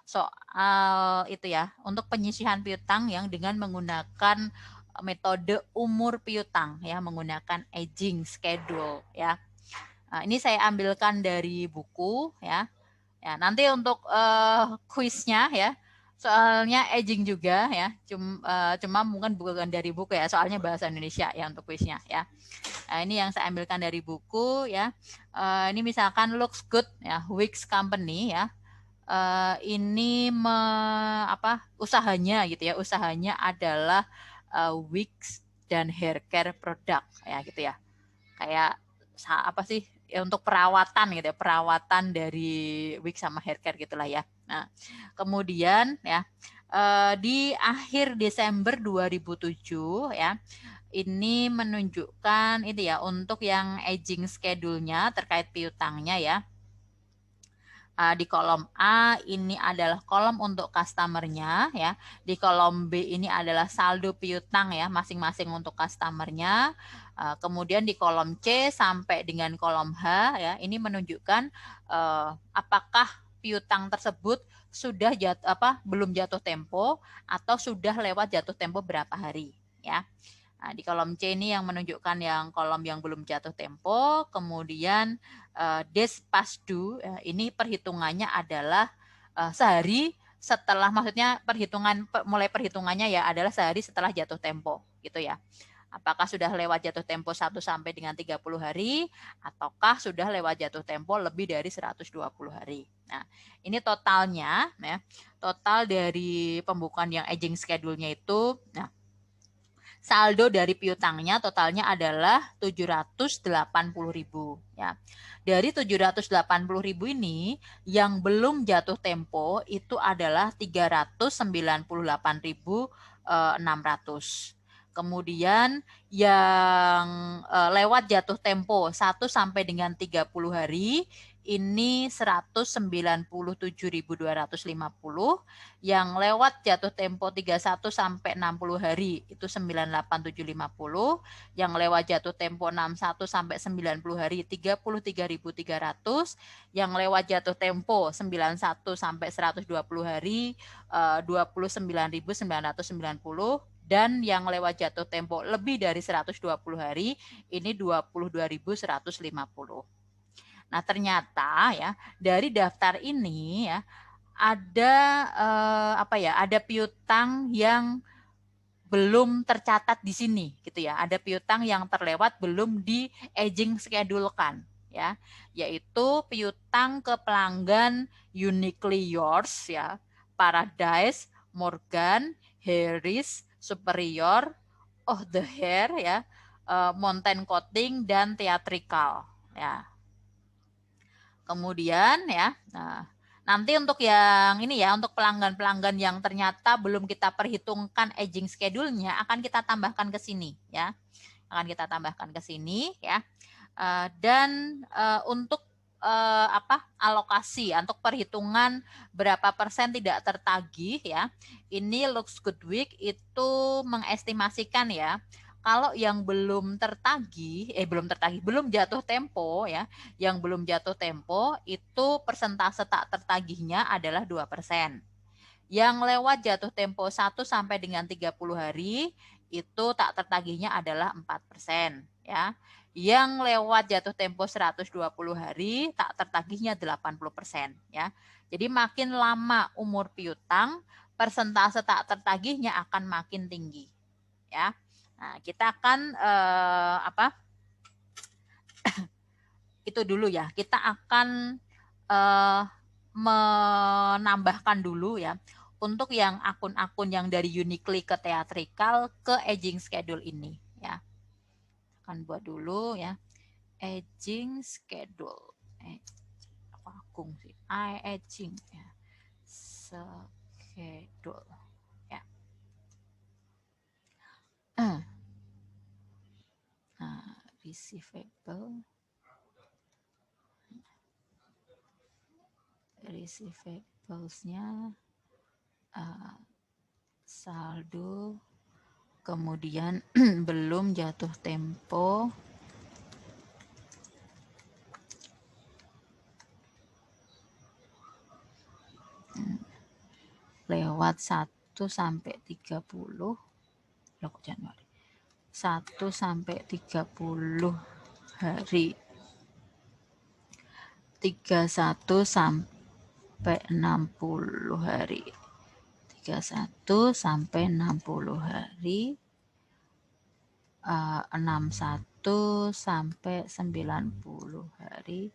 soal itu ya, untuk penyisihan piutang yang dengan menggunakan metode umur piutang ya, menggunakan aging schedule ya. Nah, ini saya ambilkan dari buku ya. Ya, nanti untuk kuisnya ya, soalnya aging juga ya, cuma mungkin bukan dari buku ya, soalnya bahasa Indonesia ya untuk kuisnya ya. Nah, ini yang saya ambilkan dari buku ya. Ini misalkan looks good ya, Wix Company ya. Ini usahanya gitu ya, usahanya adalah Wix dan hair care product ya gitu ya. Kayak apa sih ya, untuk perawatan gitu ya, perawatan dari wig sama hair care gitulah ya. Nah, kemudian ya di akhir Desember 2007 ya, ini menunjukkan itu ya untuk yang aging schedule-nya terkait piutangnya ya. Di kolom A ini adalah kolom untuk customer-nya ya. Di kolom B ini adalah saldo piutang ya, masing-masing untuk customer-nya. Kemudian di kolom C sampai dengan kolom H ya, ini menunjukkan apakah piutang tersebut sudah belum jatuh tempo atau sudah lewat jatuh tempo berapa hari ya. Nah, di kolom C ini yang menunjukkan yang kolom yang belum jatuh tempo, kemudian days past due, ini perhitungannya adalah sehari setelah, maksudnya mulai perhitungannya ya adalah sehari setelah jatuh tempo gitu ya. Apakah sudah lewat jatuh tempo 1 sampai dengan 30 hari ataukah sudah lewat jatuh tempo lebih dari 120 hari. Nah, ini totalnya ya. Total dari pembukuan yang aging schedule-nya itu, nah, saldo dari piutangnya totalnya adalah 780.000 ya. Dari 780.000 ini yang belum jatuh tempo itu adalah 398.600. Kemudian yang lewat jatuh tempo 1 sampai dengan 30 hari ini 197.250, yang lewat jatuh tempo 31 sampai 60 hari itu 98.750, yang lewat jatuh tempo 61 sampai 90 hari 33.300, yang lewat jatuh tempo 91 sampai 120 hari 29.990, dan yang lewat jatuh tempo lebih dari 120 hari ini 22.150. Nah, ternyata ya dari daftar ini ya ada ada piutang yang belum tercatat di sini gitu ya. Ada piutang yang terlewat belum di aging schedule-kan ya, yaitu piutang ke pelanggan Uniquely Yours ya, Paradise, Morgan, Harris, Superior, Oh the Hair ya, Mountain Coating dan Theatrical ya. Kemudian ya, nanti untuk yang ini ya, untuk pelanggan-pelanggan yang ternyata belum kita perhitungkan aging schedule-nya akan kita tambahkan ke sini ya. Akan kita tambahkan ke sini ya. Dan untuk alokasi untuk perhitungan berapa persen tidak tertagih ya. Ini Looks Good Week itu mengestimasikan ya, kalau yang belum jatuh tempo ya, yang belum jatuh tempo itu persentase tak tertagihnya adalah 2%. Yang lewat jatuh tempo 1 sampai dengan 30 hari itu tak tertagihnya adalah 4% ya. Yang lewat jatuh tempo 120 hari tak tertagihnya 80% ya. Jadi makin lama umur piutang, persentase tak tertagihnya akan makin tinggi ya. Nah, kita akan itu dulu ya. Kita akan menambahkan dulu ya untuk yang akun-akun yang dari Uniquely ke Theatrical ke aging schedule ini ya. Akan buat dulu ya. Aging schedule. Agung sih. Aging ya. Schedule ya. Receivable. Receivables-nya saldo, kemudian belum jatuh tempo, lewat 1 sampai 30. Loh, kok Januari? 1 sampai 30 hari. 31 sampai 60 hari. 31 sampai 60 hari. 61 sampai 90 hari.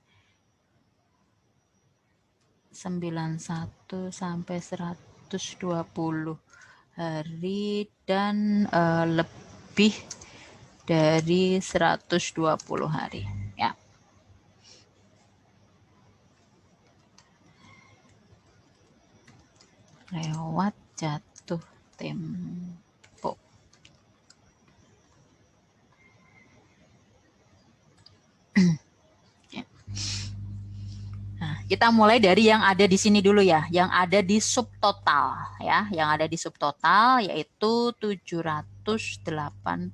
91 sampai 120 hari dan lebih dari 120 hari ya. Lewat jatuh tempo. Nah, kita mulai dari yang ada di sini dulu ya, yang ada di subtotal ya, yang ada di subtotal yaitu 780.000.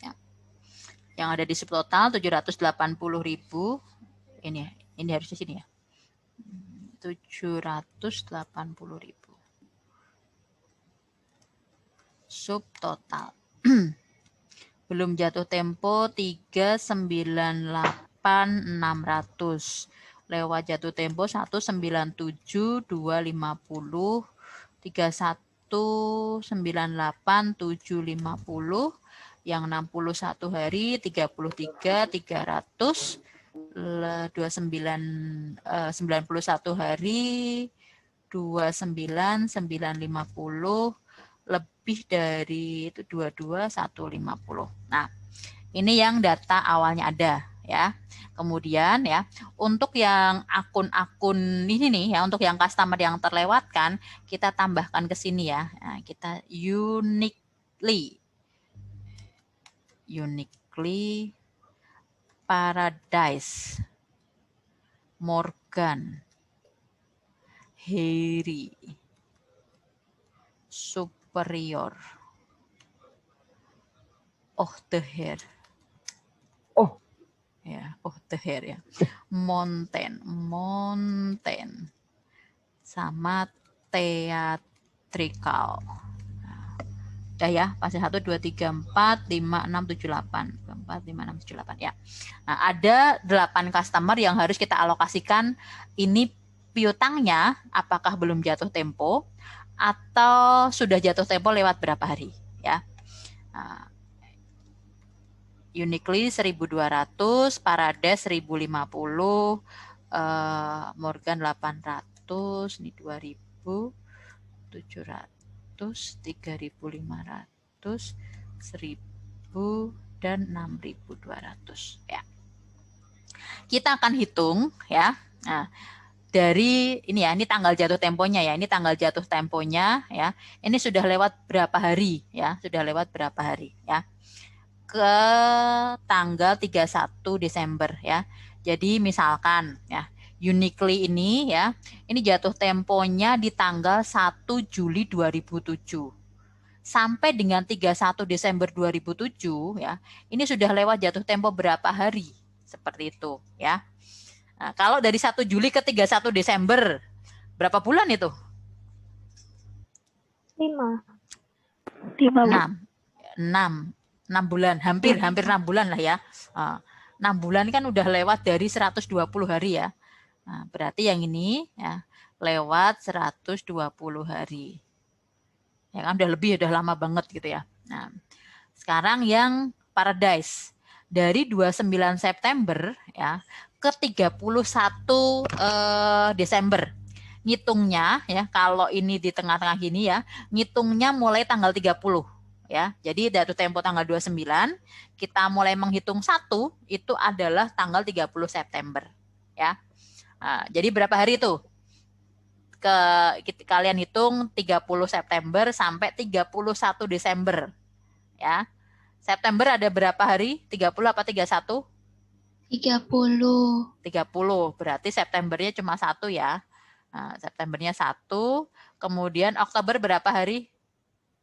Ya. Yang ada di subtotal 780.000. Ini harus di sini ya. 780.000 subtotal. Belum jatuh tempo 398.600. Lewat jatuh tempo 197.250, 3198.750, yang 61 hari 33.300, 91 hari 29.950, lebih dari itu 22.150. Nah, ini yang data awalnya ada ya. Kemudian ya, untuk yang akun-akun ini nih ya, untuk yang customer yang terlewatkan, kita tambahkan ke sini ya. Nah, kita uniquely Paradise, Morgan, Harry, Superior, the hair. Ya, the hair ya. Mountain, sama theatrical. Udah ya, pasti 1, 2, 3, 4, 5, 6, 7, 8. 4, 5, 6, 7, 8 ya. Nah, ada 8 customer yang harus kita alokasikan. Ini piutangnya apakah belum jatuh tempo atau sudah jatuh tempo lewat berapa hari ya. Nah, Uniquely 1.200, Paradise 1.050, Morgan 800, ini 2.000, 700, 3.500, 1.000, dan 6.200 ya. Kita akan hitung ya. Nah, dari ini ya, ini tanggal jatuh temponya ya, ini tanggal jatuh temponya ya. Ini sudah lewat berapa hari ya, sudah lewat berapa hari ya. Ke tanggal 31 Desember ya. Jadi misalkan ya, Uniquely ini ya, ini jatuh temponya di tanggal 1 Juli 2007. Sampai dengan 31 Desember 2007 ya, ini sudah lewat jatuh tempo berapa hari? Seperti itu ya. Nah, kalau dari 1 Juli ke 31 Desember, berapa bulan itu? 5. 6 bulan, hampir 6 bulan lah ya. 6 bulan kan udah lewat dari 120 hari ya. Nah, berarti yang ini ya lewat 120 hari. Ya kan udah lebih, udah lama banget gitu ya. Nah, sekarang yang Paradise dari 29 September ya ke 31 Desember. Ngitungnya ya, kalau ini di tengah-tengah gini ya, ngitungnya mulai tanggal 30 ya. Jadi jatuh tempo tanggal 29, kita mulai menghitung 1 itu adalah tanggal 30 September ya. Nah, jadi berapa hari itu? Kalian hitung 30 September sampai 31 Desember ya. September ada berapa hari? 30 apa 31? 30. 30. Berarti Septembernya cuma 1 ya. Nah, Septembernya 1, kemudian Oktober berapa hari?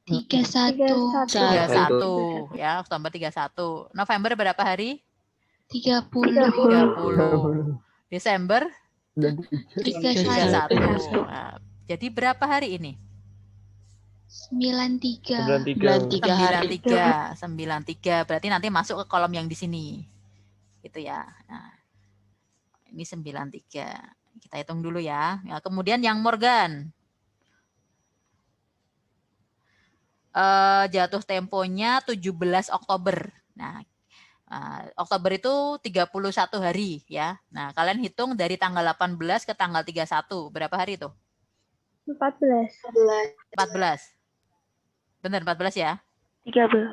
31. 31 ya, Oktober 31. November berapa hari? 30. 30. Desember 31. 31. Nah, jadi berapa hari ini? 93. 93. 93. Berarti nanti masuk ke kolom yang di sini. Gitu ya. Nah, ini 93. Kita hitung dulu ya. Kemudian yang Morgan. Jatuh temponya 17 Oktober. Nah, Oktober itu 31 hari ya. Nah, kalian hitung dari tanggal 18 ke tanggal 31. Berapa hari itu? 14. 14. Benar 14 ya? 13.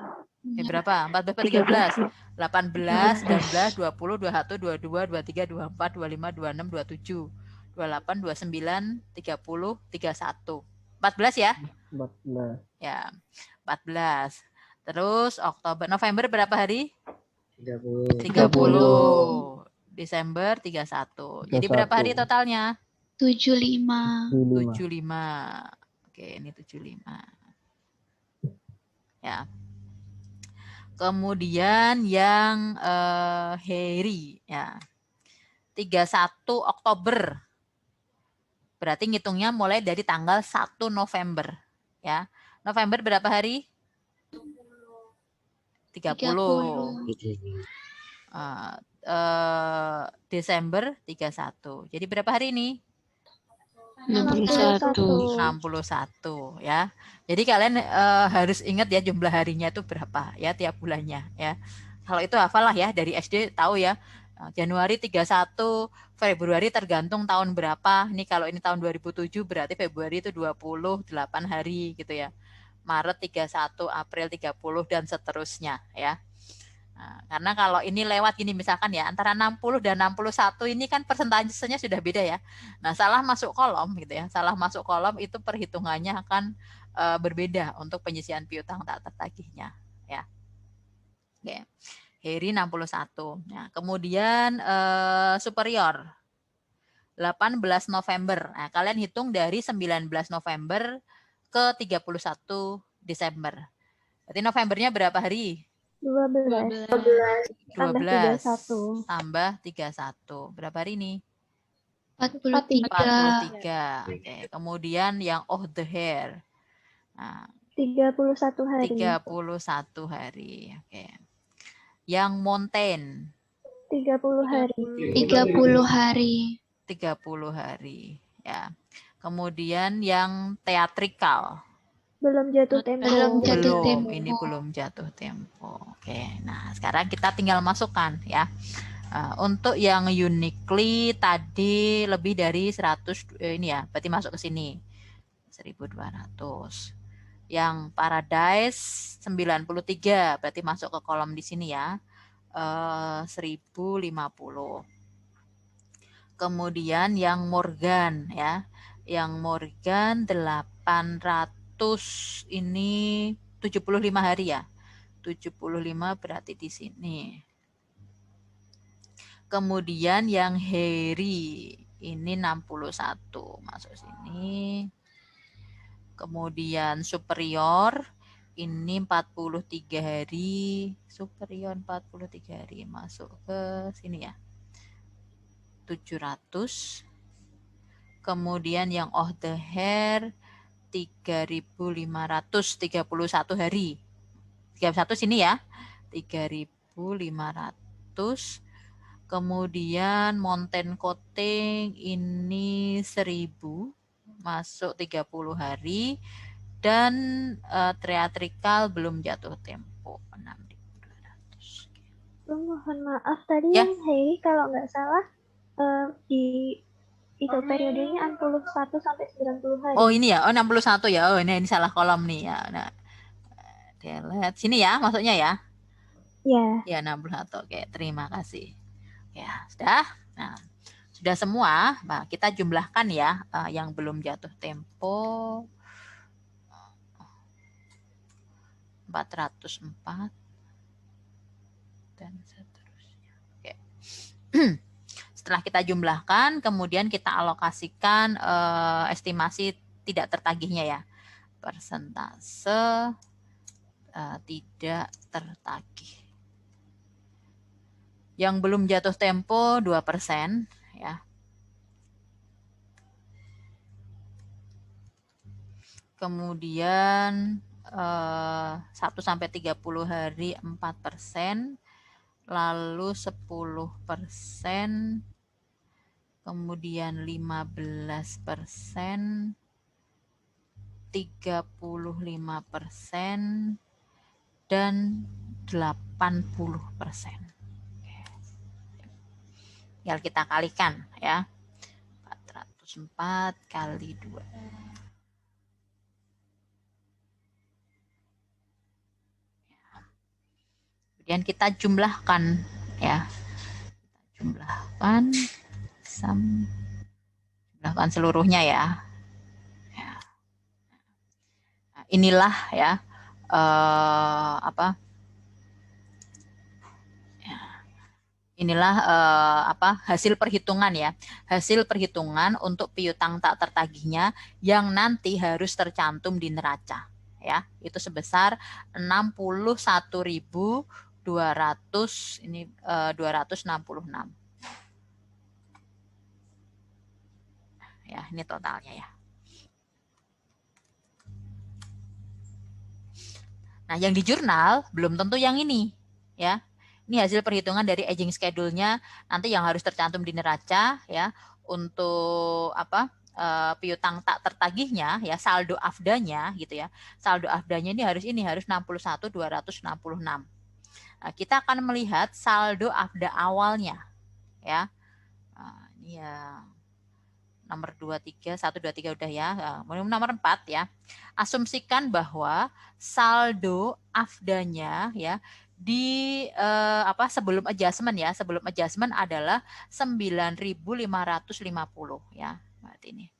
Berapa? 14 per 13? 18, 19, 20, 21, 22, 23, 24, 25, 26, 27, 28, 29, 30, 31. 14 ya? 14. Ya, 14. Terus Oktober, November berapa hari? 30. 30. Desember 31. Jadi berapa hari 31. totalnya? 75. 75. Oke, ini 75. Ya. Kemudian yang Heri ya. 31 Oktober. Berarti ngitungnya mulai dari tanggal 1 November ya. November berapa hari? 30. Desember 31. Jadi berapa hari ini? 61. 61 ya. Jadi kalian harus ingat ya jumlah harinya itu berapa ya tiap bulannya ya. Kalau itu hafalah ya dari SD tahu ya. Januari 31, Februari tergantung tahun berapa. Ini kalau ini tahun 2007 berarti Februari itu 28 hari gitu ya. Maret 31, April 30 dan seterusnya ya. Nah, karena kalau ini lewat gini misalkan ya antara 60 dan 61 ini kan persentasenya sudah beda ya. Nah, salah masuk kolom gitu ya. Salah masuk kolom itu perhitungannya akan berbeda untuk penyisian piutang tak tertagihnya ya. Oke. Heri 61. Nah, kemudian superior 18 November. Nah, kalian hitung dari 19 November ke 31 Desember. Berarti Novembernya berapa hari? 12. 12 31. tambah 31. Berapa hari ini? 43. 43. Oke. Kemudian yang the hair. Nah, 31 hari. 31 hari. Oke. Yang mountain. 30 hari. 30 hari. 30 hari. Ya. Kemudian yang theatrical. Belum jatuh tempo. Belum, ini belum jatuh tempo. Oke, nah sekarang kita tinggal masukkan ya. Untuk yang uniquely tadi lebih dari 100 ini ya, berarti masuk ke sini 1200. Yang paradise 93 berarti masuk ke kolom di sini ya. 1050. Kemudian yang Morgan ya. Yang Morgan 800 ini 75 hari ya. 75 berarti di sini. Kemudian yang Heri ini 61 masuk sini. Kemudian superior ini 43 hari. Superior 43 hari masuk ke sini ya. 700. Kemudian yang the hair 3.531 hari. 31 sini ya. 3.500. Kemudian mountain coating ini 1000 masuk 30 hari dan theatrical belum jatuh tempo 6.200. Mohon maaf tadi Ya. yang Hei kalau nggak salah di itu periodenya 61 sampai 90 hari. Oh ini ya, 61 ya. Oh ini salah kolom nih ya. Nah, delete sini ya, masuknya ya. Ya. Ya 61. Oke, terima kasih. Ya, sudah. Nah, sudah semua. Nah, kita jumlahkan ya yang belum jatuh tempo 404 dan seterusnya. Oke. setelah kita jumlahkan, kemudian kita alokasikan estimasi tidak tertagihnya ya. Persentase tidak tertagih. Yang belum jatuh tempo 2% ya. Kemudian 1 sampai 30 hari 4%, lalu 10%, kemudian 15%, 35%, dan 80%. Tinggal kita kalikan ya. 404 kali 2. Kemudian kita jumlahkan ya. Jumlahkan jumlahkan seluruhnya ya. Nah, inilah ya inilah hasil perhitungan ya. Hasil perhitungan untuk piutang tak tertagihnya yang nanti harus tercantum di neraca ya. Itu sebesar 61.200 ini 266. Ya, ini totalnya ya. Nah, yang di jurnal belum tentu yang ini ya. Ini hasil perhitungan dari aging schedule-nya nanti yang harus tercantum di neraca ya untuk piutang tak tertagihnya ya, saldo afdanya gitu ya. Saldo afdanya ini harus 61.266. Nah, kita akan melihat saldo afda awalnya ya. Nah, ini ya nomor 23, 1, 2, 3 udah ya. Nomor 4 ya. Asumsikan bahwa saldo afdanya ya di sebelum adjustment ya. Sebelum adjustment adalah 9.550 ya. Berarti ini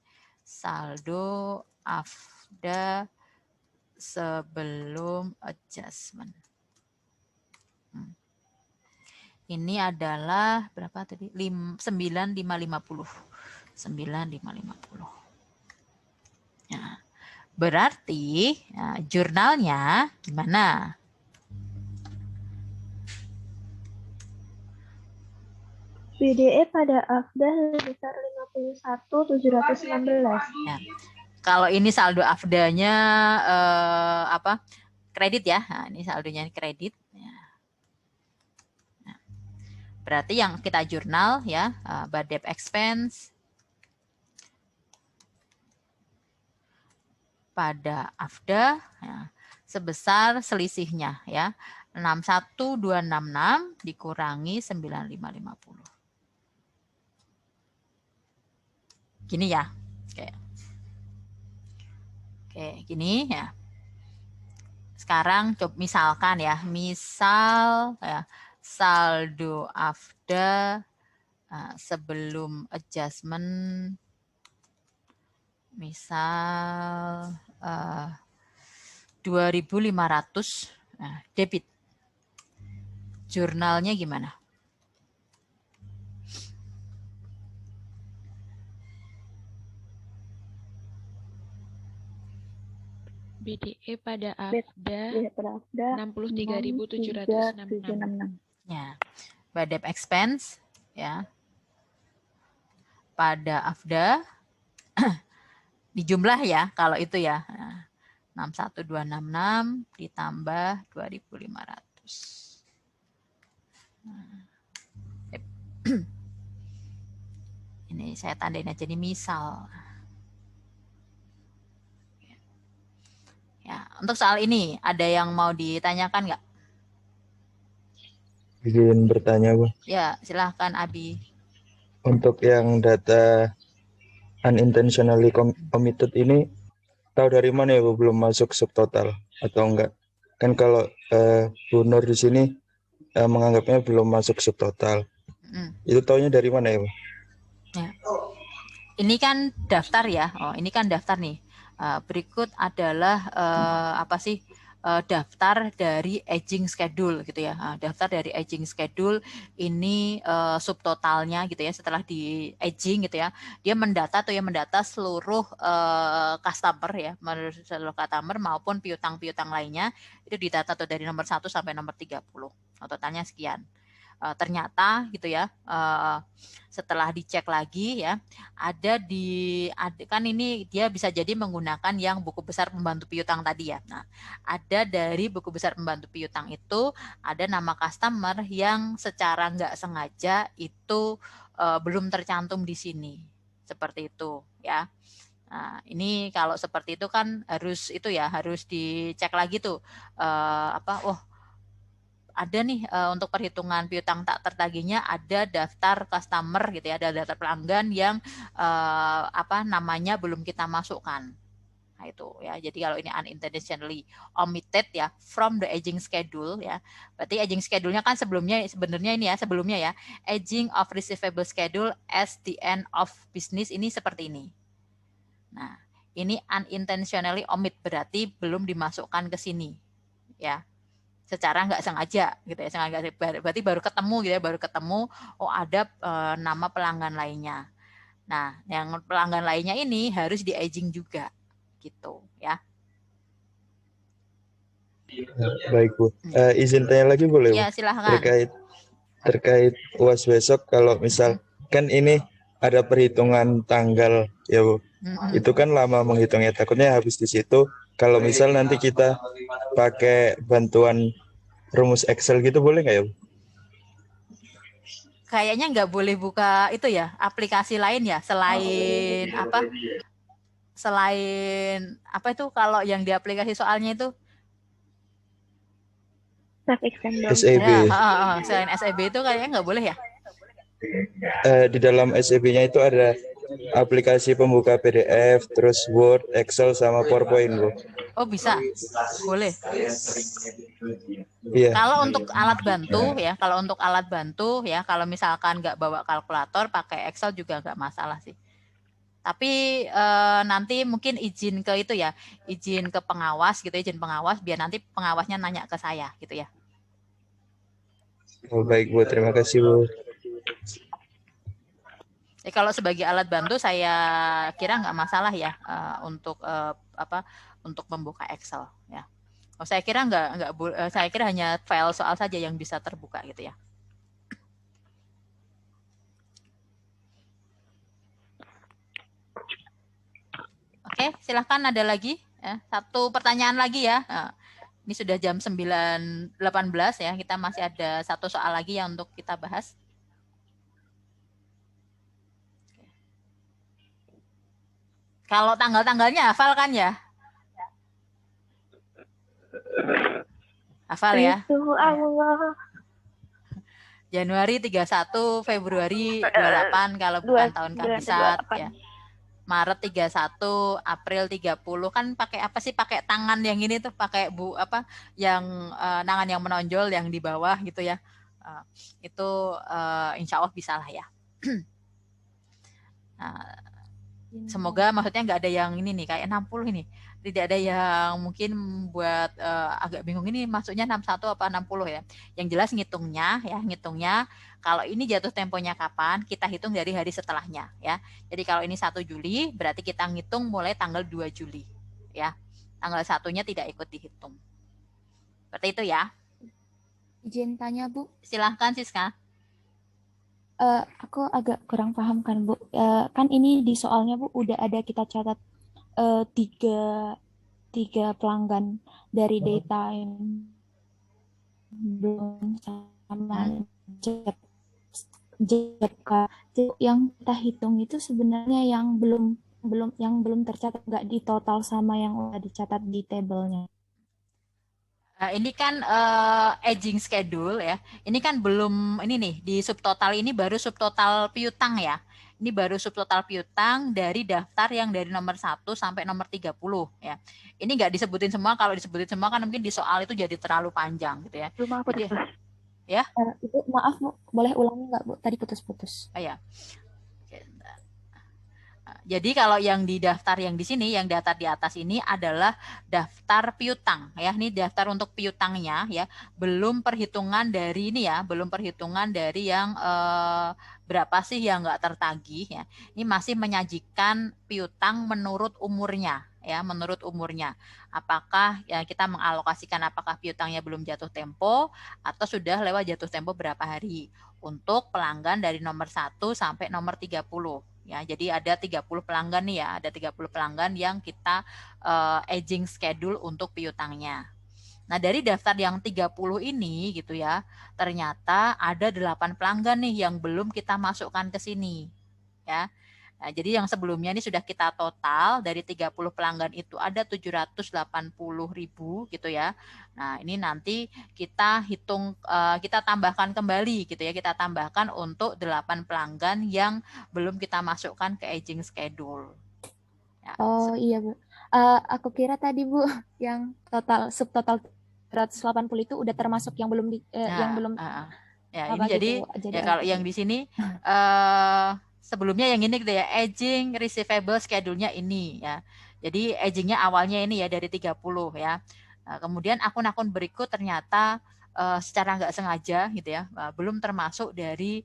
saldo afda sebelum adjustment. Ini adalah berapa tadi? 9.550. 9.550. Ya. Berarti ya, jurnalnya gimana? BDE pada afda sebesar 51.716. Ya. Kalau ini saldo afdanya kredit ya. Nah, ini saldonya kredit. Ya. Nah, berarti yang kita jurnal ya, Badep expense pada afda ya, sebesar selisihnya ya 61.266 dikurangi 9.550. Gini ya. Oke, gini ya. Sekarang coba misalkan ya, misal ya saldo afda sebelum adjustment misal 2.500 debit. Jurnalnya gimana? BDE pada afda 63.766. Ya. Badep expense ya. Pada afda dijumlah ya kalau itu ya. 61.266 ditambah 2.500. Ini saya tandain aja nih misal. Ya, untuk soal ini ada yang mau ditanyakan nggak? Izin bertanya, Bu. Ya, silahkan Abi. Untuk yang data unintentionally committed ini tahu dari mana ya, Bu? Belum masuk subtotal atau enggak? Kan kalau Bu Nur di sini menganggapnya belum masuk subtotal. Itu taunya dari mana ya, Bu? Ya. Ini kan daftar ya. Oh, ini kan daftar nih. Berikut adalah daftar dari aging schedule gitu ya. Daftar dari aging schedule ini subtotalnya gitu ya. Setelah di aging gitu ya, dia mendata seluruh customer ya, seluruh customer maupun piutang-piutang lainnya itu didata tuh dari nomor 1 sampai nomor 30. Totalnya sekian. Ternyata gitu ya, setelah dicek lagi ya, kan ini dia bisa jadi menggunakan yang buku besar pembantu piutang tadi ya. Nah, ada dari buku besar pembantu piutang itu ada nama customer yang secara nggak sengaja itu belum tercantum di sini, seperti itu ya. Nah, ini kalau seperti itu kan harus dicek lagi tuh ada nih untuk perhitungan piutang tak tertagihnya ada daftar customer gitu ya, ada daftar pelanggan yang namanya belum kita masukkan. Nah, itu ya. Jadi kalau ini unintentionally omitted ya from the aging schedule ya. Berarti aging schedule-nya kan sebelumnya ya, aging of receivable schedule as the end of business ini seperti ini. Nah, ini unintentionally omit berarti belum dimasukkan ke sini ya. Secara nggak sengaja gitu ya, berarti baru ketemu oh ada nama pelanggan lainnya. Nah, yang pelanggan lainnya ini harus di aging juga gitu ya. Baik Bu, izin tanya lagi boleh Bu? Ya silahkan. Terkait UAS besok, kalau misal kan ini ada perhitungan tanggal ya Bu, itu kan lama menghitungnya, takutnya habis di situ. Kalau misal nanti kita pakai bantuan rumus Excel gitu boleh nggak ya Bu? Kayaknya nggak boleh buka itu ya, aplikasi lain ya, selain apa itu kalau yang di aplikasi soalnya itu? SEB. Ya, selain SEB itu kayaknya nggak boleh ya? Di dalam SEB-nya itu ada aplikasi pembuka PDF, terus Word, Excel, sama PowerPoint Bu. Oh bisa, boleh. Iya. Kalau untuk alat bantu ya, kalau misalkan nggak bawa kalkulator, pakai Excel juga nggak masalah sih. Tapi nanti mungkin izin ke itu ya, izin ke pengawas gitu, izin pengawas biar nanti pengawasnya nanya ke saya gitu ya. Oh, baik Bu, terima kasih Bu. Kalau sebagai alat bantu saya kira nggak masalah ya untuk untuk membuka Excel ya. Saya kira saya kira hanya file soal saja yang bisa terbuka gitu ya. Oke, silahkan ada lagi ya. Satu pertanyaan lagi ya. Ini sudah jam 9.18 ya. Kita masih ada satu soal lagi yang untuk kita bahas. Kalau tanggal-tanggalnya hafal kan ya? Hafal ya? Allah. Januari 31, Februari 28 kalau bukan tahun kabisat ya. Maret 31, April 30 kan pakai apa sih? Pakai tangan yang ini tuh, pakai yang tangan yang menonjol yang di bawah gitu ya. Itu insya Allah bisa lah ya. Semoga maksudnya nggak ada yang ini nih kayak 60 ini. Tidak ada yang mungkin buat agak bingung ini maksudnya 61 apa 60 ya. Yang jelas ngitungnya kalau ini jatuh temponya kapan, kita hitung dari hari setelahnya ya. Jadi kalau ini 1 Juli berarti kita ngitung mulai tanggal 2 Juli ya. Tanggal 1-nya tidak ikut dihitung. Seperti itu ya. Izin tanya Bu. Silahkan Siska. Aku agak kurang paham kan Bu. Kan ini di soalnya Bu udah ada kita catat tiga pelanggan dari daytime belum sama yang kita hitung itu sebenarnya yang belum tercatat, nggak di total sama yang udah dicatat di tabelnya. Ini kan aging schedule ya. Ini kan belum ini nih di subtotal ini baru subtotal piutang ya. Ini baru subtotal piutang dari daftar yang dari nomor 1 sampai nomor 30 ya. Ini nggak disebutin semua, kalau disebutin semua kan mungkin di soal itu jadi terlalu panjang gitu ya. Belum aku jadi, ya. Ibu maaf Bu, boleh ulangi nggak Bu? Tadi putus-putus. Ya. Jadi kalau yang di daftar yang di sini, yang daftar di atas ini adalah daftar piutang ya. Ini daftar untuk piutangnya ya. Belum perhitungan dari ini ya, belum perhitungan dari yang berapa sih yang nggak tertagih ya. Ini masih menyajikan piutang menurut umurnya ya, menurut umurnya. Apakah ya kita mengalokasikan apakah piutangnya belum jatuh tempo atau sudah lewat jatuh tempo berapa hari untuk pelanggan dari nomor 1 sampai nomor 30. Ya, jadi ada 30 pelanggan nih ya, ada 30 pelanggan yang kita aging schedule untuk piutangnya. Nah, dari daftar yang 30 ini gitu ya, ternyata ada 8 pelanggan nih yang belum kita masukkan ke sini. Ya. Nah, jadi yang sebelumnya ini sudah kita total dari 30 pelanggan itu ada 780.000 gitu ya. Nah, ini nanti kita hitung, kita tambahkan kembali gitu ya. Kita tambahkan untuk 8 pelanggan yang belum kita masukkan ke aging schedule. Ya. Oh iya Bu. Aku kira tadi Bu yang total subtotal 180 itu udah termasuk yang belum ya apa ini gitu. ya kalau yang di sini sebelumnya yang ini gitu ya, aging receivable schedule-nya ini ya. Jadi aging-nya awalnya ini ya dari 30 ya. Kemudian akun-akun berikut ternyata secara nggak sengaja gitu ya, belum termasuk dari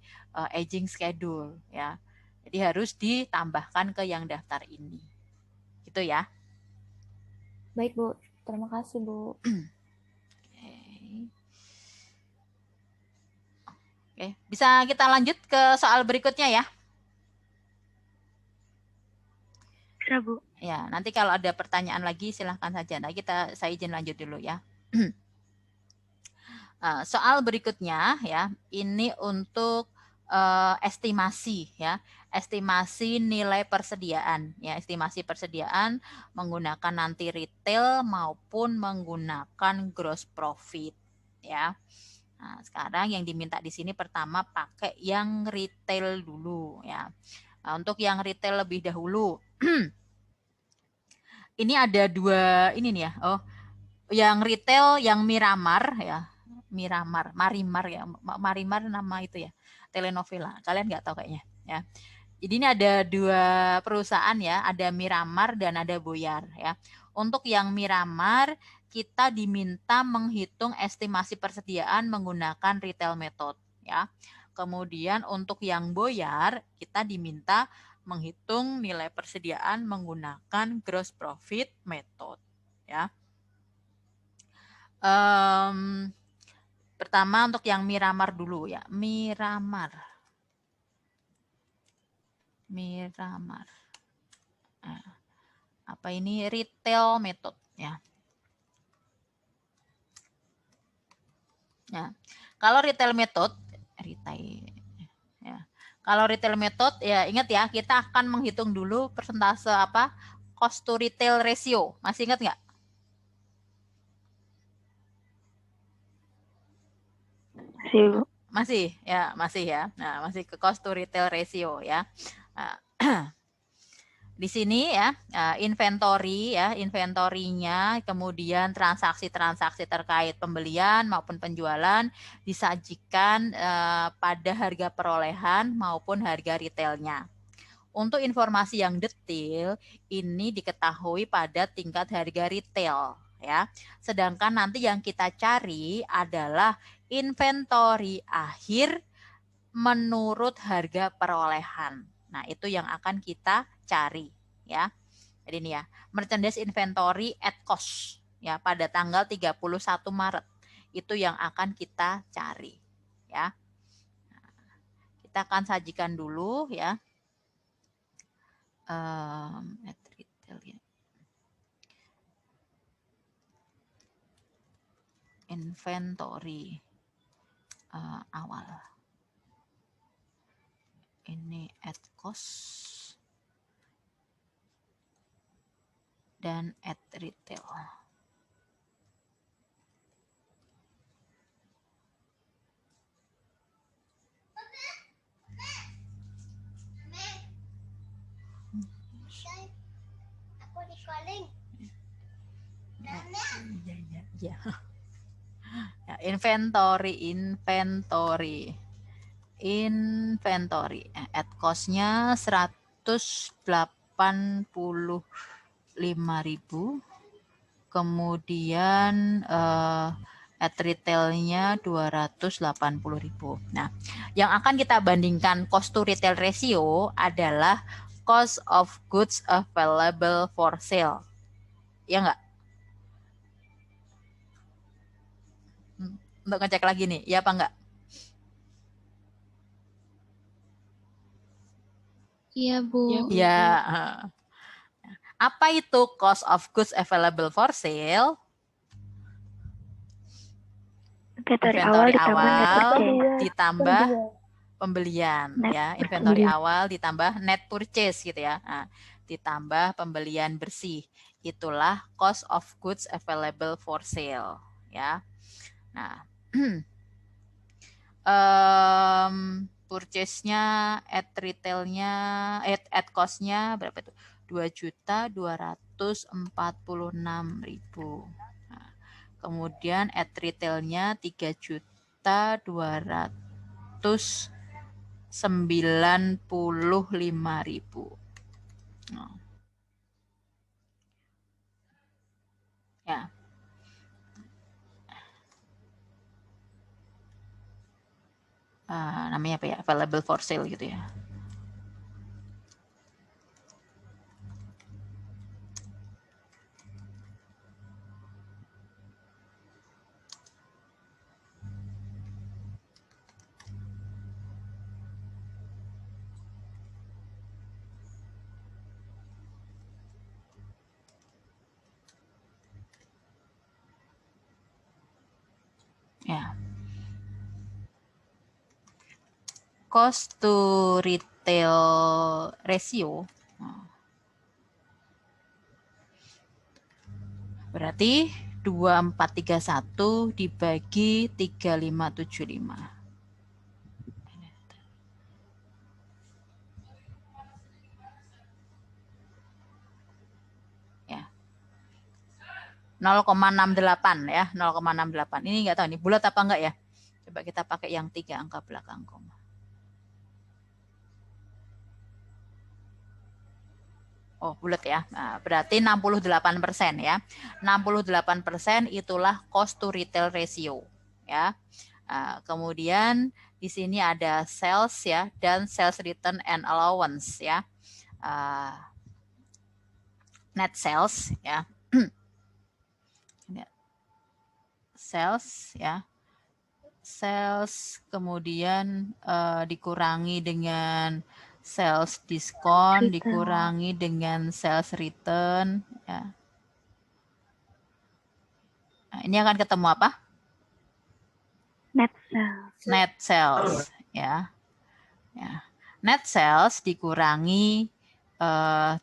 aging schedule ya. Jadi harus ditambahkan ke yang daftar ini. Gitu ya. Baik Bu, terima kasih Bu. Oke, bisa kita lanjut ke soal berikutnya ya. Bisa, Bu. Ya, nanti kalau ada pertanyaan lagi silahkan saja. Nah, saya izin lanjut dulu ya. Soal berikutnya ya, ini untuk estimasi ya, estimasi nilai persediaan ya, estimasi persediaan menggunakan nanti retail maupun menggunakan gross profit ya. Nah, sekarang yang diminta di sini pertama pakai yang retail dulu ya. Nah, untuk yang retail lebih dahulu. Ini ada dua ini nih ya. Oh, yang retail yang Miramar ya. Marimar ya. Marimar nama itu ya. Telenovela. Kalian nggak tahu kayaknya ya. Jadi ini ada dua perusahaan ya, ada Miramar dan ada Boyar ya. Untuk yang Miramar kita diminta menghitung estimasi persediaan menggunakan retail method ya. Kemudian untuk yang Boyar kita diminta menghitung nilai persediaan menggunakan gross profit method ya. Pertama untuk yang Miramar dulu ya, Miramar. Apa ini retail method ya. Ya. Kalau retail method ya. Kalau retail method ya ingat ya, kita akan menghitung dulu persentase apa? Cost to retail ratio. Masih ingat nggak? Masih, Bu. Masih ya. Nah, masih ke cost to retail ratio ya. Nah, di sini ya, inventory ya, inventorinya, kemudian transaksi-transaksi terkait pembelian maupun penjualan disajikan pada harga perolehan maupun harga retailnya. Untuk informasi yang detail ini diketahui pada tingkat harga retail ya. Sedangkan nanti yang kita cari adalah inventory akhir menurut harga perolehan. Nah, itu yang akan kita cari ya. Jadi ini ya, merchandise inventory at cost ya pada tanggal 31 Maret. Itu yang akan kita cari ya. Nah, kita akan sajikan dulu ya. At retail ya. Inventory awal. Ini at cost dan at retail. Aku di calling. Ya. Ya, inventory at cost-nya 180.000 85.000. Kemudian at retailnya 280.000. Nah, yang akan kita bandingkan cost to retail ratio adalah cost of goods available for sale. Ya enggak? Untuk ngecek lagi nih, ya apa enggak? Iya, Bu. Ya. Apa itu cost of goods available for sale? Inventory awal ditambah pembelian, ya. Inventory awal ditambah net purchase gitu ya. Nah, ditambah pembelian bersih. Itulah cost of goods available for sale, ya. Nah, purchase-nya at retail-nya at cost-nya berapa itu? 2.246.000. Nah, kemudian at retail-nya 3.295.000. Nah. Ya. Namanya apa ya? Available for sale gitu ya. Ya. Cost to retail ratio. Berarti 2431 dibagi 3575. Ya. 0,68 ya, 0,68. Ini enggak tahu nih bulat apa enggak ya. Coba kita pakai yang 3 angka belakang koma. Oh, bulat ya. Nah, berarti 68% ya. 68% itulah cost to retail ratio ya. Kemudian di sini ada sales ya dan sales return and allowance ya. Net sales ya. Sales ya. Sales kemudian dikurangi dengan sales diskon, dikurangi dengan sales return ya. Nah, ini akan ketemu apa? Net sales. Net sales ya. Ya. Net sales dikurangi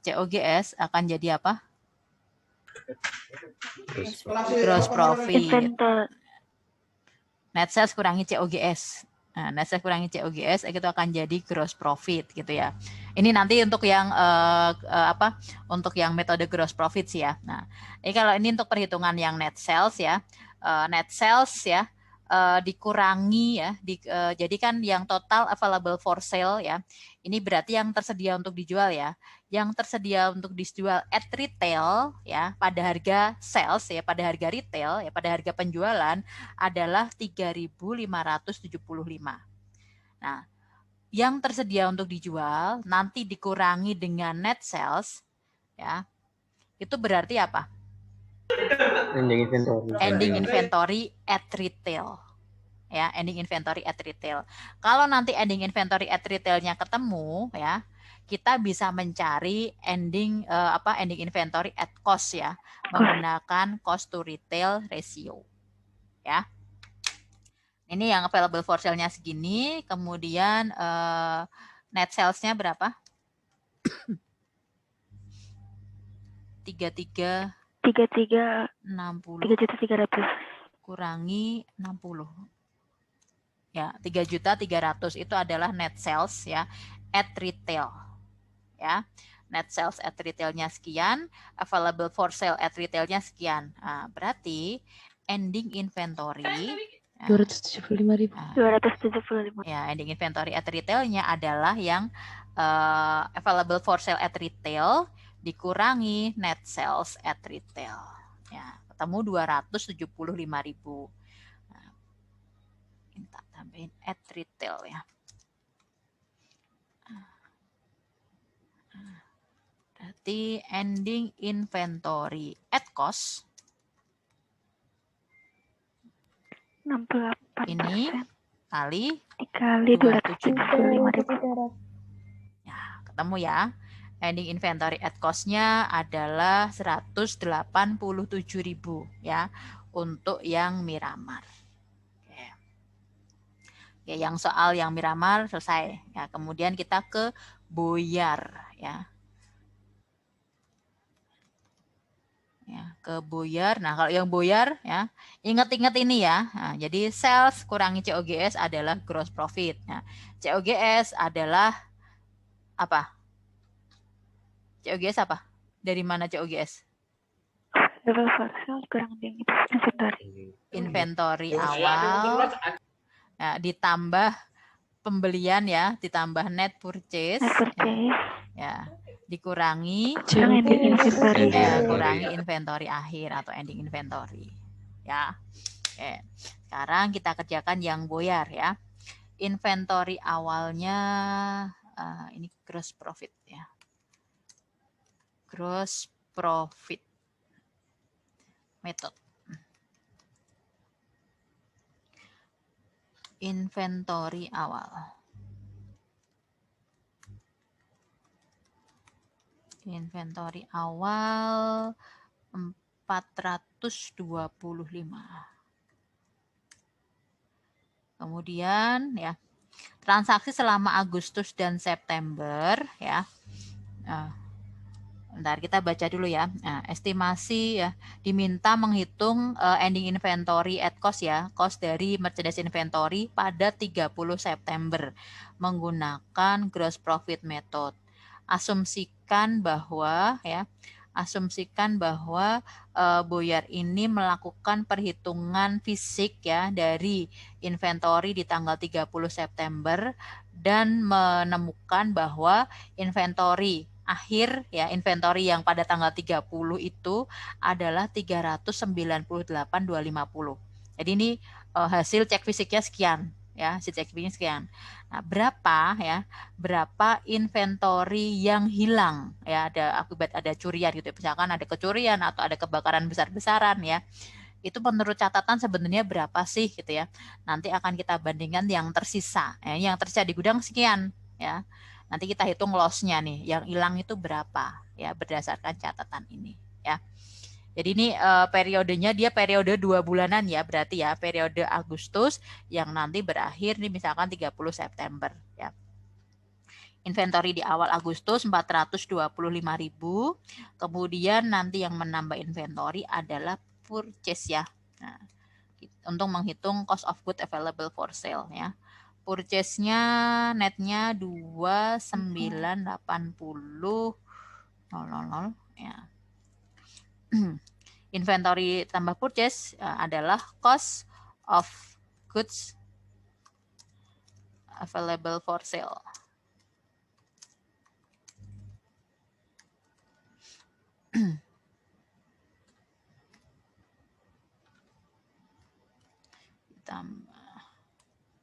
COGS akan jadi apa? Gross profit. Net sales kurangi COGS. Nah, net sales kurangi COGS itu akan jadi gross profit gitu ya. Ini nanti untuk yang untuk yang metode gross profit sih ya. Nah, ini kalau ini untuk perhitungan yang net sales ya. Net sales ya dikurangi ya. Jadi kan yang total available for sale ya. Ini berarti yang tersedia untuk dijual ya. Yang tersedia untuk dijual at retail ya pada harga sales ya, pada harga retail ya, pada harga penjualan adalah 3.575. Nah, yang tersedia untuk dijual nanti dikurangi dengan net sales ya. Itu berarti apa? Ending inventory. Ending inventory at retail. Ya, ending inventory at retail. Kalau nanti ending inventory at retailnya ketemu ya, kita bisa mencari ending ending inventory at cost ya, menggunakan cost to retail ratio. Ya. Ini yang available for sale-nya segini, kemudian net sales-nya berapa? 33.300 kurangi 60. Ya, 3.300.000 itu adalah net sales ya at retail. Ya. Net sales at retail-nya sekian, available for sale at retail-nya sekian. Nah, berarti ending inventory Ya. 275.000. Nah, 275. ya, ending inventory at retailnya adalah yang available for sale at retail dikurangi net sales at retail. Ya, ketemu 275.000. Nah, minta tambahin at retail ya. Berarti ending inventory at cost 68%. ini kali Dikali 275.000. Ya, ketemu ya. Ending inventory at cost-nya adalah 187.000 ya untuk yang Miramar. Oke. Oke, yang soal yang Miramar selesai ya. Kemudian kita ke Boyar ya. Ya, ke Boyar. Nah, kalau yang Boyar ya, ingat-ingat ini ya. Nah, jadi sales kurangi COGS adalah gross profit. Nah, COGS adalah apa? COGS apa? Dari mana COGS? Level for sale kurang dengan inventory. Inventory awal. Nah, ditambah pembelian ya, ditambah net purchase. Net purchase. Ya, dikurangi Kurang ending inventory. ya, kurangi inventory akhir atau ending inventory. Ya. Oke. Sekarang kita kerjakan yang Boyar ya. Inventory awalnya ini gross profit ya. Gross profit method. Inventory awal. Inventory awal 425. Kemudian ya, transaksi selama Agustus dan September ya. Bentar, kita baca dulu ya. Nah, estimasi ya, diminta menghitung ending inventory at cost ya, cost dari merchandise inventory pada 30 September menggunakan gross profit method. Asumsikan bahwa Boyar ini melakukan perhitungan fisik ya dari inventory di tanggal 30 September dan menemukan bahwa inventory akhir ya, inventory yang pada tanggal 30 itu adalah 398.250. Jadi ini hasil cek fisiknya sekian ya, hasil cek fisiknya sekian. Nah, berapa inventory yang hilang ya, akibat ada curian gitu. Misalkan ada kecurian atau ada kebakaran besar-besaran ya. Itu menurut catatan sebenarnya berapa sih gitu ya. Nanti akan kita bandingkan yang tersisa. Yang tersisa di gudang sekian ya. Nanti kita hitung loss-nya nih, yang hilang itu berapa ya berdasarkan catatan ini ya. Jadi ini periodenya dia periode 2 bulanan ya, berarti ya periode Agustus yang nanti berakhir nih misalkan 30 September ya. Inventory di awal Agustus 425.000. Kemudian nanti yang menambah inventory adalah purchase ya. Nah, untuk menghitung cost of good available for sale ya. Purchase-nya netnya 2980 ya. Inventory tambah purchase adalah cost of goods available for sale.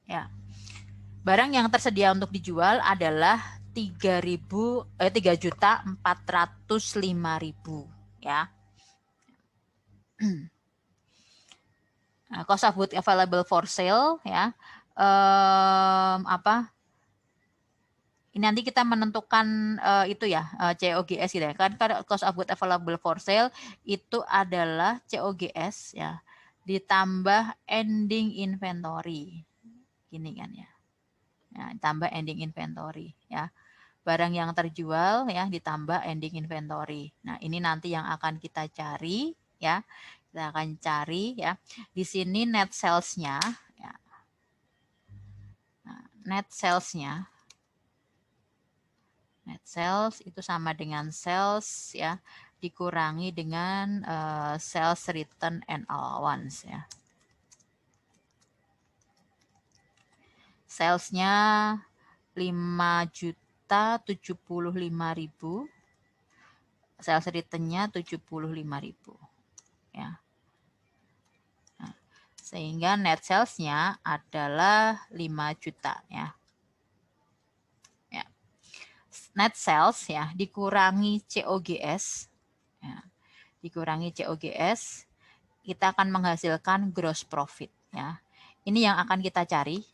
Ya. Barang yang tersedia untuk dijual adalah 3.405.000 ya. Cost of goods available for sale ya. Ini nanti kita menentukan itu ya, COGS gitu ya. Kan cost of goods available for sale itu adalah COGS ya ditambah ending inventory. Gini kan ya. Nah, tambah ending inventory ya. Barang yang terjual ya ditambah ending inventory. Nah, ini nanti yang akan kita cari ya. Kita akan cari ya. Di sini net sales-nya ya. Nah, net sales-nya. Net sales itu sama dengan sales ya dikurangi dengan sales return and allowance ya. Salesnya 5.075.000. Sales returnnya 75.000 ya. Nah, sehingga net salesnya adalah 5 juta ya. Net sales ya dikurangi COGS ya, dikurangi COGS, kita akan menghasilkan gross profit ya. Ini yang akan kita cari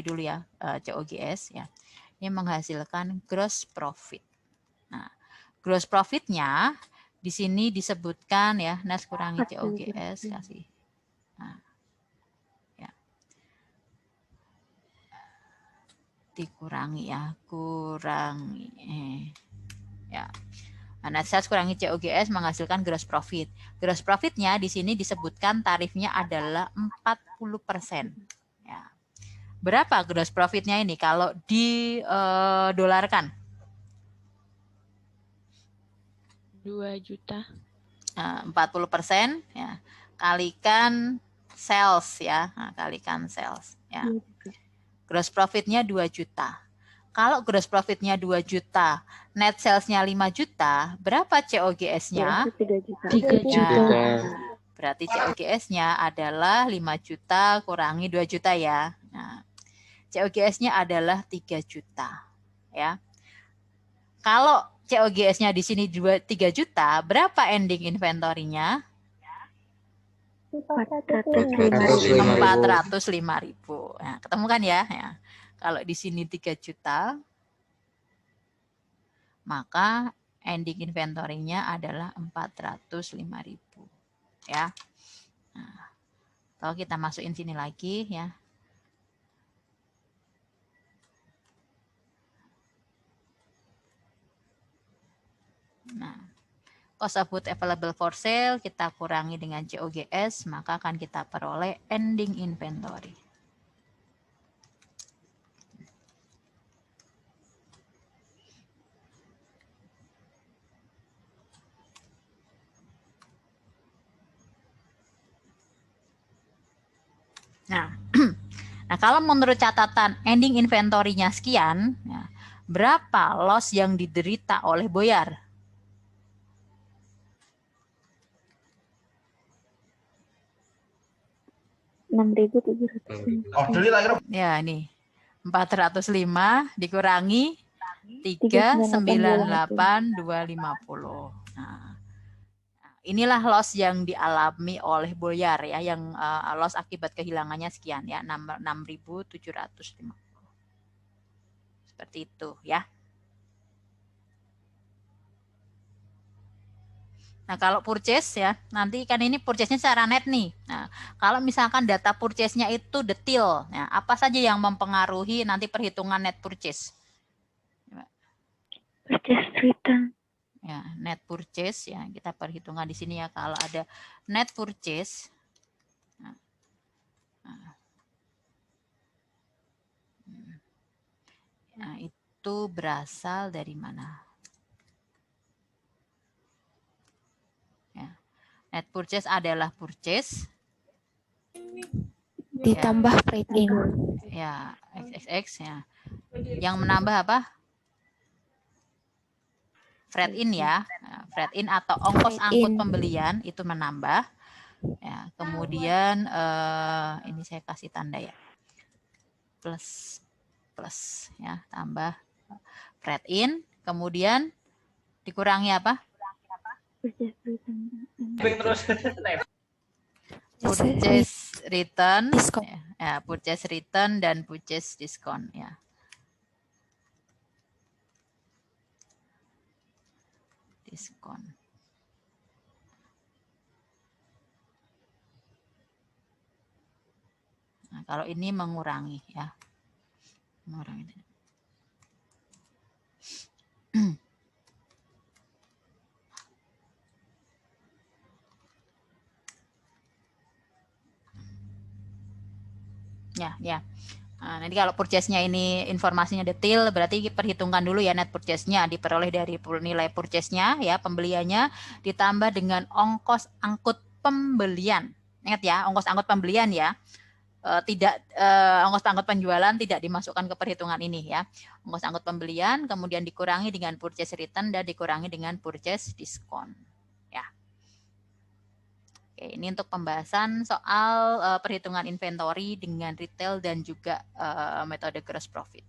dulu ya, COGS ya. Ini menghasilkan gross profit. Nah, gross profitnya di sini disebutkan ya, net kurangi COGS kasih. Nah, ya. Dikurangi ya, kurangi ya. Nah, net sales kurangi COGS menghasilkan gross profit. Gross profitnya di sini disebutkan tarifnya adalah 40%. Ya. Berapa gross profitnya ini kalau didolarkan? 2 juta. 40% ya, kalikan sales ya, nah, kalikan sales ya. Gross profitnya 2 juta. Kalau gross profitnya 2 juta, net salesnya 5 juta, berapa COGS-nya? 3 juta. Berarti COGS-nya adalah 5 juta kurangi 2 juta ya. Nah, COGS-nya adalah 3 juta ya. Kalau COGS-nya di sini 3 juta, berapa ending inventory-nya? 405.000. Nah, ketemu kan ya? Ya. Kalau di sini 3 juta, maka ending inventory-nya adalah 405.000. Ya. Nah, kalau kita masukin sini lagi ya. Nah, cost of goods available for sale kita kurangi dengan COGS, maka akan kita peroleh ending inventory. Nah, nah kalau menurut catatan ending inventory-nya sekian, ya, berapa loss yang diderita oleh Boyar? 6.700. Ya, ini 405 dikurangi 398.250. Nah, inilah loss yang dialami oleh Boyar ya, yang loss akibat kehilangannya sekian ya, 6.750. Seperti itu ya. Nah, kalau purchase ya, nanti kan ini purchase-nya secara net nih. Nah, kalau misalkan data purchase-nya itu detail, ya, apa saja yang mempengaruhi nanti perhitungan net purchase? Purchase return. Ya, net purchase ya, kita perhitungan di sini ya, kalau ada net purchase. Nah, itu berasal dari mana? Net purchase adalah purchase ditambah freight in. Ya, XXX ya. Yang menambah apa? Freight in ya. Freight in atau ongkos angkut pembelian itu menambah. Ya, kemudian ini saya kasih tanda ya. Plus ya, tambah freight in, kemudian dikurangi apa? Purchase return, ya, purchase return dan purchase discount ya. Diskon. Nah, kalau ini mengurangi ya, mengurangi. Ya. Nah, nanti kalau purchase-nya ini informasinya detail, berarti perhitungkan dulu ya net purchase-nya, diperoleh dari nilai purchase-nya ya, pembeliannya ditambah dengan ongkos angkut pembelian. Ingat ya, ongkos angkut pembelian ya. ongkos angkut penjualan tidak dimasukkan ke perhitungan ini ya. Ongkos angkut pembelian kemudian dikurangi dengan purchase return dan dikurangi dengan purchase discount ya. Oke, ini untuk pembahasan soal perhitungan inventory dengan retail dan juga metode gross profit.